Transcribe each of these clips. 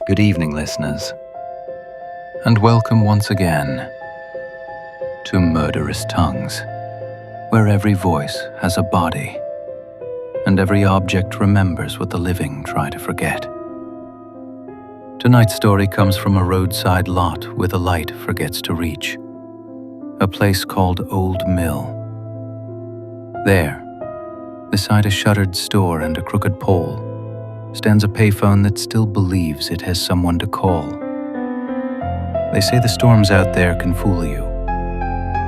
Good evening, listeners, and welcome once again to Murderous Tongues, where every voice has a body and every object remembers what the living try to forget. Tonight's story comes from a roadside lot where the light forgets to reach, a place called Old Mill. There, beside a shuttered store and a crooked pole, stands a payphone that still believes it has someone to call. They say the storms out there can fool you,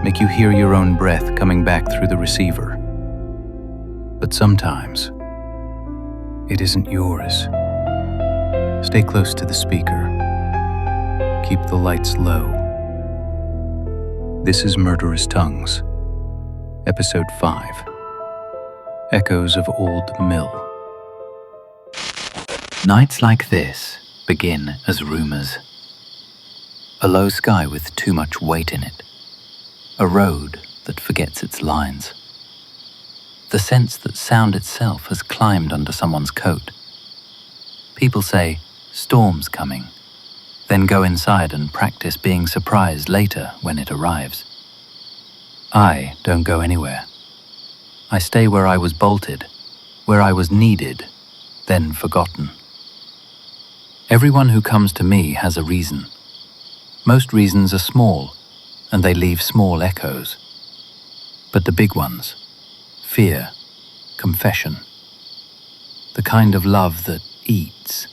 make you hear your own breath coming back through the receiver. But sometimes, it isn't yours. Stay close to the speaker. Keep the lights low. This is Murderous Tongues, Episode 5, Echoes of Old Mill. Nights like this begin as rumors. A low sky with too much weight in it. A road that forgets its lines. The sense that sound itself has climbed under someone's coat. People say, storm's coming, then go inside and practice being surprised later when it arrives. I don't go anywhere. I stay where I was bolted, where I was needed, then forgotten. Everyone who comes to me has a reason. Most reasons are small, and they leave small echoes. But the big ones, fear, confession, the kind of love that eats,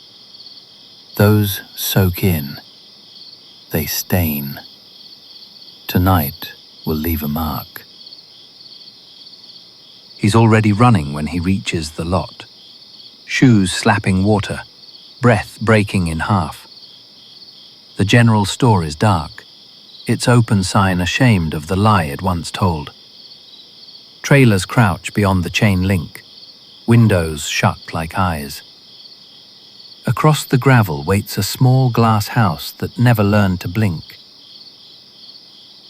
those soak in, they stain. Tonight will leave a mark. He's already running when he reaches the lot, shoes slapping water, breath breaking in half. The general store is dark, its open sign ashamed of the lie it once told. Trailers crouch beyond the chain link, windows shut like eyes. Across the gravel waits a small glass house that never learned to blink.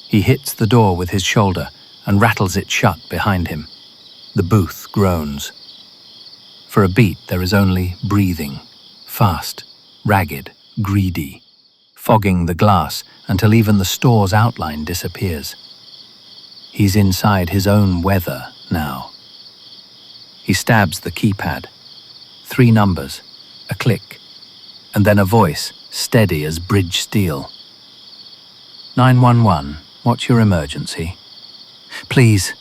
He hits the door with his shoulder and rattles it shut behind him. The booth groans. For a beat there is only breathing. Fast, ragged, greedy, fogging the glass until even the store's outline disappears. He's inside his own weather now. He stabs the keypad. 3 numbers, a click, and then a voice, steady as bridge steel. 911, what's your emergency? Please,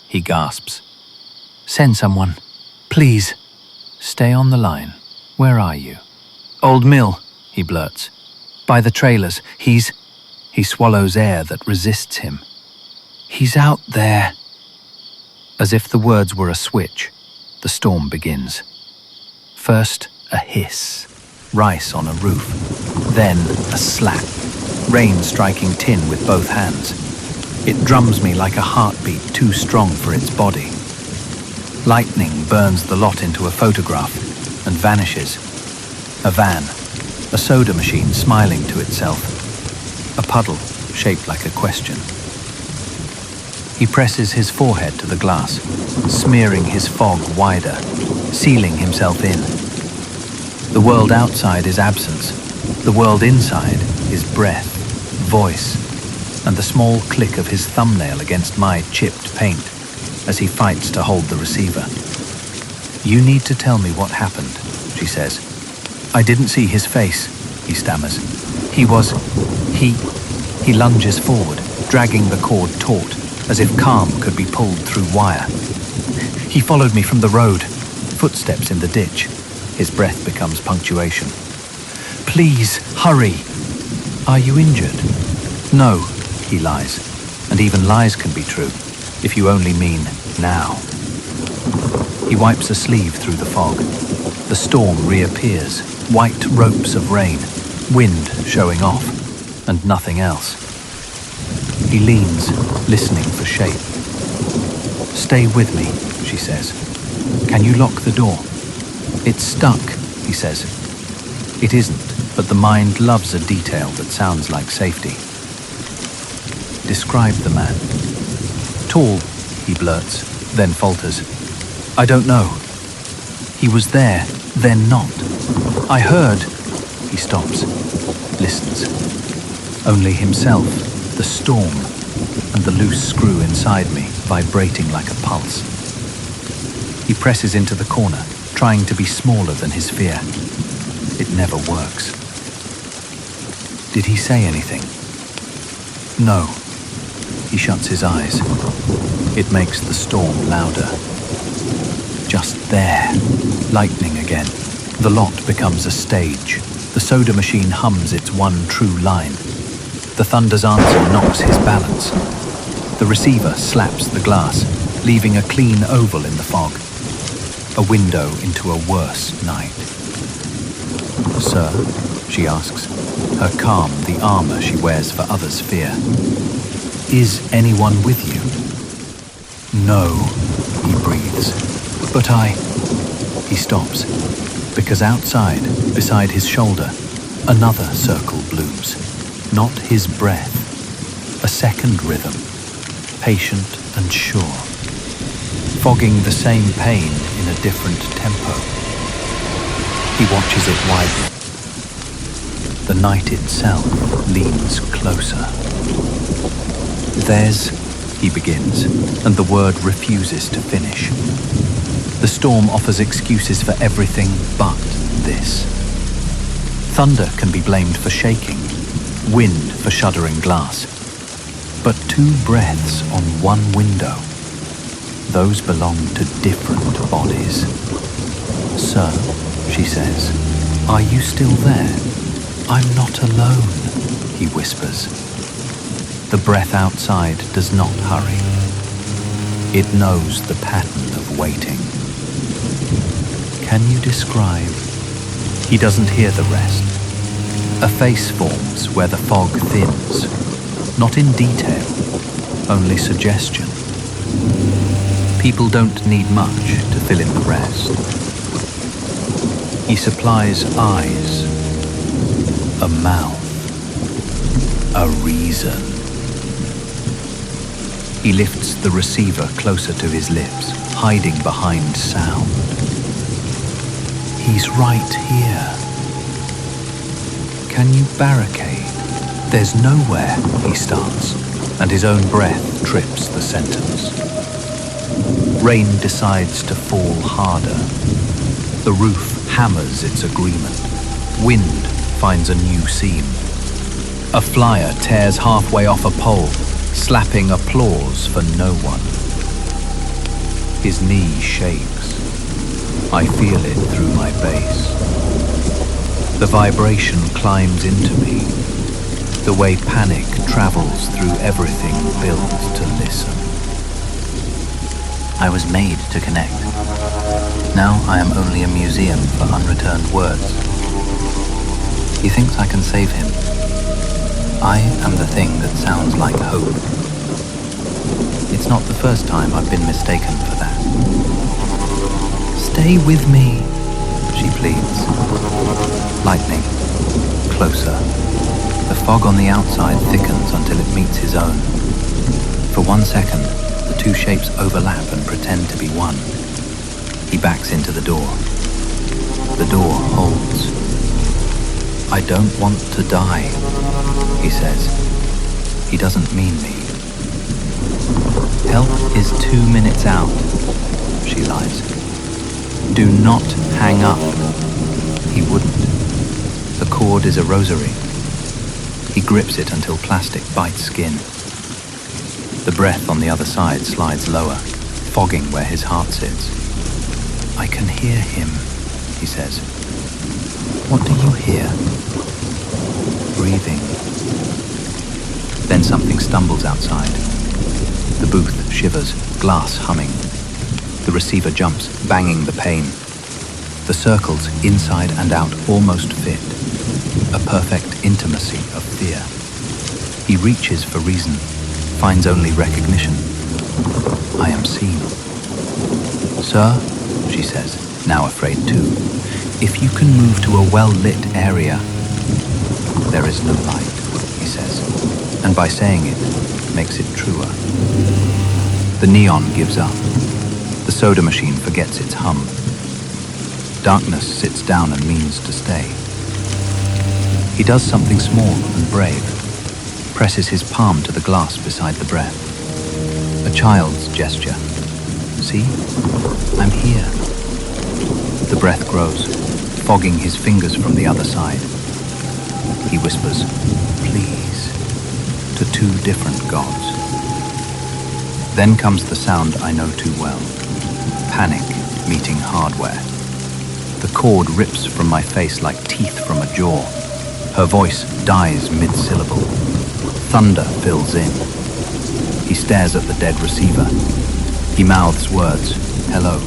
he gasps. Send someone, please. Stay on the line. Where are you? Old Mill, he blurts. By the trailers, He swallows air that resists him. He's out there. As if the words were a switch, the storm begins. First, a hiss, rice on a roof. Then, a slap, rain striking tin with both hands. It drums me like a heartbeat too strong for its body. Lightning burns the lot into a photograph and vanishes. A van, a soda machine smiling to itself, a puddle shaped like a question. He presses his forehead to the glass, smearing his fog wider, sealing himself in. The world outside is absence, the world inside is breath, voice, and the small click of his thumbnail against my chipped paint as he fights to hold the receiver. You need to tell me what happened, she says. I didn't see his face, he stammers. He lunges forward, dragging the cord taut, as if calm could be pulled through wire. He followed me from the road, footsteps in the ditch. His breath becomes punctuation. Please, hurry. Are you injured? No, he lies. And even lies can be true, if you only mean now. He wipes a sleeve through the fog. The storm reappears. White ropes of rain, wind showing off, and nothing else. He leans, listening for shape. Stay with me, she says. Can you lock the door? It's stuck, he says. It isn't, but the mind loves a detail that sounds like safety. Describe the man. Tall, he blurts, then falters. I don't know. He was there, then not. I heard. He stops, listens. Only himself, the storm, and the loose screw inside me vibrating like a pulse. He presses into the corner, trying to be smaller than his fear. It never works. Did he say anything? No. He shuts his eyes. It makes the storm louder. Just there, lightning again. The lot becomes a stage. The soda machine hums its one true line. The thunder's answer knocks his balance. The receiver slaps the glass, leaving a clean oval in the fog. A window into a worse night. Sir, she asks, her calm the armor she wears for others' fear. Is anyone with you? No, he breathes. But He stops, because outside, beside his shoulder, another circle blooms. Not his breath, a second rhythm, patient and sure, fogging the same pain in a different tempo. He watches it widen. The night itself leans closer. There's, he begins, and the word refuses to finish. The storm offers excuses for everything but this. Thunder can be blamed for shaking, wind for shuddering glass. But two breaths on one window, those belong to different bodies. Sir, she says, are you still there? I'm not alone, he whispers. The breath outside does not hurry. It knows the pattern of waiting. Can you describe? He doesn't hear the rest. A face forms where the fog thins, not in detail, only suggestion. People don't need much to fill in the rest. He supplies eyes, a mouth, a reason. He lifts the receiver closer to his lips, hiding behind sound. He's right here. Can you barricade? There's nowhere, he starts, and his own breath trips the sentence. Rain decides to fall harder. The roof hammers its agreement. Wind finds a new seam. A flyer tears halfway off a pole, slapping applause for no one. His knee shakes. I feel it through my base. The vibration climbs into me, the way panic travels through everything built to listen. I was made to connect. Now I am only a museum for unreturned words. He thinks I can save him. I am the thing that sounds like hope. It's not the first time I've been mistaken for that. Stay with me, she pleads. Lightning, closer. The fog on the outside thickens until it meets his own. For 1 second, the two shapes overlap and pretend to be one. He backs into the door. The door holds. I don't want to die, he says. He doesn't mean me. Help is 2 minutes out, she lies. Do not hang up. He wouldn't. The cord is a rosary. He grips it until plastic bites skin. The breath on the other side slides lower, fogging where his heart sits. I can hear him, he says. What do you hear? Breathing. Then something stumbles outside. The booth shivers, glass humming. The receiver jumps, banging the pane. The circles, inside and out, almost fit. A perfect intimacy of fear. He reaches for reason, finds only recognition. I am seen. Sir, she says, now afraid too, if you can move to a well-lit area. There is no light, he says, and by saying it, makes it truer. The neon gives up. The soda machine forgets its hum. Darkness sits down and means to stay. He does something small and brave, presses his palm to the glass beside the breath. A child's gesture. See? I'm here. The breath grows, fogging his fingers from the other side. He whispers, please, to two different gods. Then comes the sound I know too well. Panic meeting hardware. The cord rips from my face like teeth from a jaw. Her voice dies mid-syllable. Thunder fills in. He stares at the dead receiver. He mouths words, hello,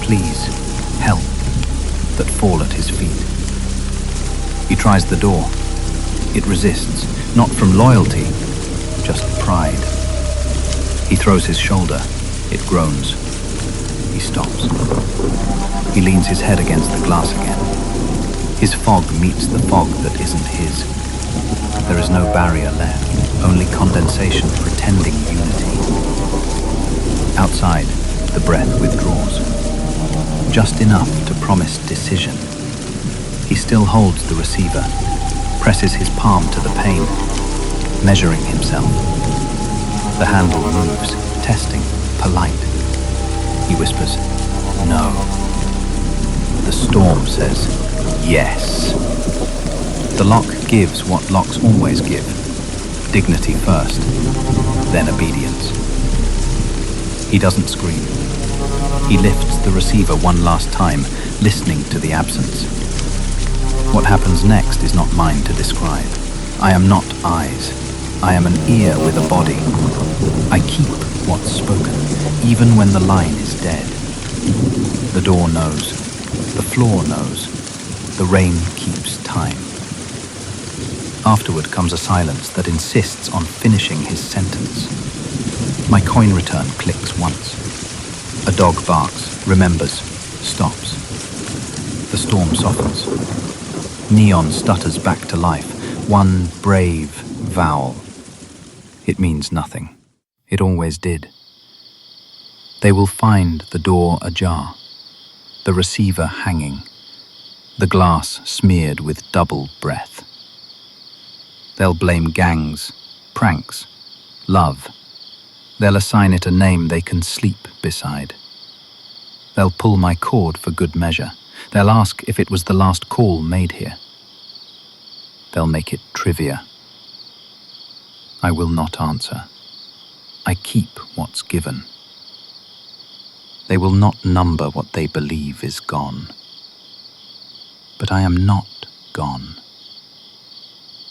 please, help, that fall at his feet. He tries the door. It resists, not from loyalty, just pride. He throws his shoulder. It groans. He stops. He leans his head against the glass again. His fog meets the fog that isn't his. There is no barrier left, only condensation pretending unity. Outside, the breath withdraws. Just enough to promise decision. He still holds the receiver, presses his palm to the pane, measuring himself. The handle moves, testing, polite. He whispers, no. The storm says, yes. The lock gives what locks always give. Dignity first, then obedience. He doesn't scream. He lifts the receiver one last time, listening to the absence. What happens next is not mine to describe. I am not eyes. I am an ear with a body. I keep what's spoken, even when the line is dead. The door knows. The floor knows. The rain keeps time. Afterward comes a silence that insists on finishing his sentence. My coin return clicks once. A dog barks, remembers, stops. The storm softens. Neon stutters back to life, one brave vowel. It means nothing. It always did. They will find the door ajar, the receiver hanging, the glass smeared with double breath. They'll blame gangs, pranks, love. They'll assign it a name they can sleep beside. They'll pull my cord for good measure. They'll ask if it was the last call made here. They'll make it trivia. I will not answer. I keep what's given. They will not number what they believe is gone. But I am not gone.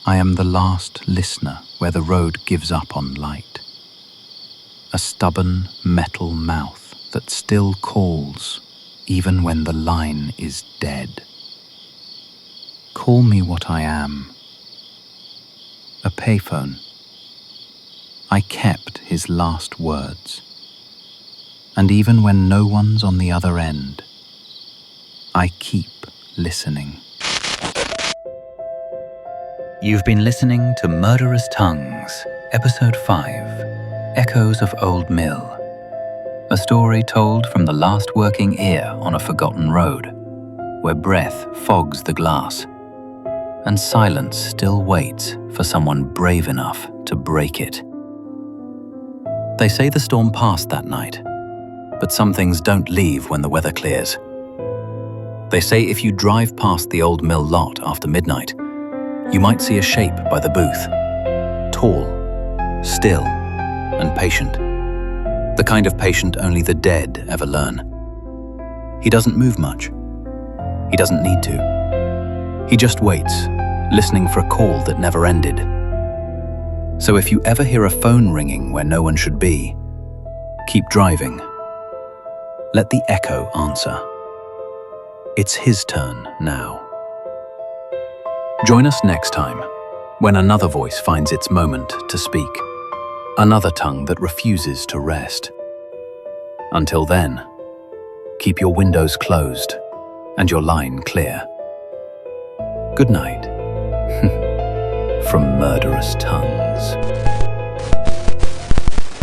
I am the last listener where the road gives up on light. A stubborn metal mouth that still calls even when the line is dead. Call me what I am. A payphone. I kept his last words. And even when no one's on the other end, I keep listening. You've been listening to Murderous Tongues, Episode 5, Echoes of Old Mill. A story told from the last working ear on a forgotten road, where breath fogs the glass, and silence still waits for someone brave enough to break it. They say the storm passed that night, but some things don't leave when the weather clears. They say if you drive past the old mill lot after midnight, you might see a shape by the booth, tall, still, and patient. The kind of patient only the dead ever learn. He doesn't move much. He doesn't need to. He just waits, listening for a call that never ended. So if you ever hear a phone ringing where no one should be, keep driving. Let the echo answer. It's his turn now. Join us next time, when another voice finds its moment to speak, another tongue that refuses to rest. Until then, keep your windows closed and your line clear. Good night, from Murderous Tongues.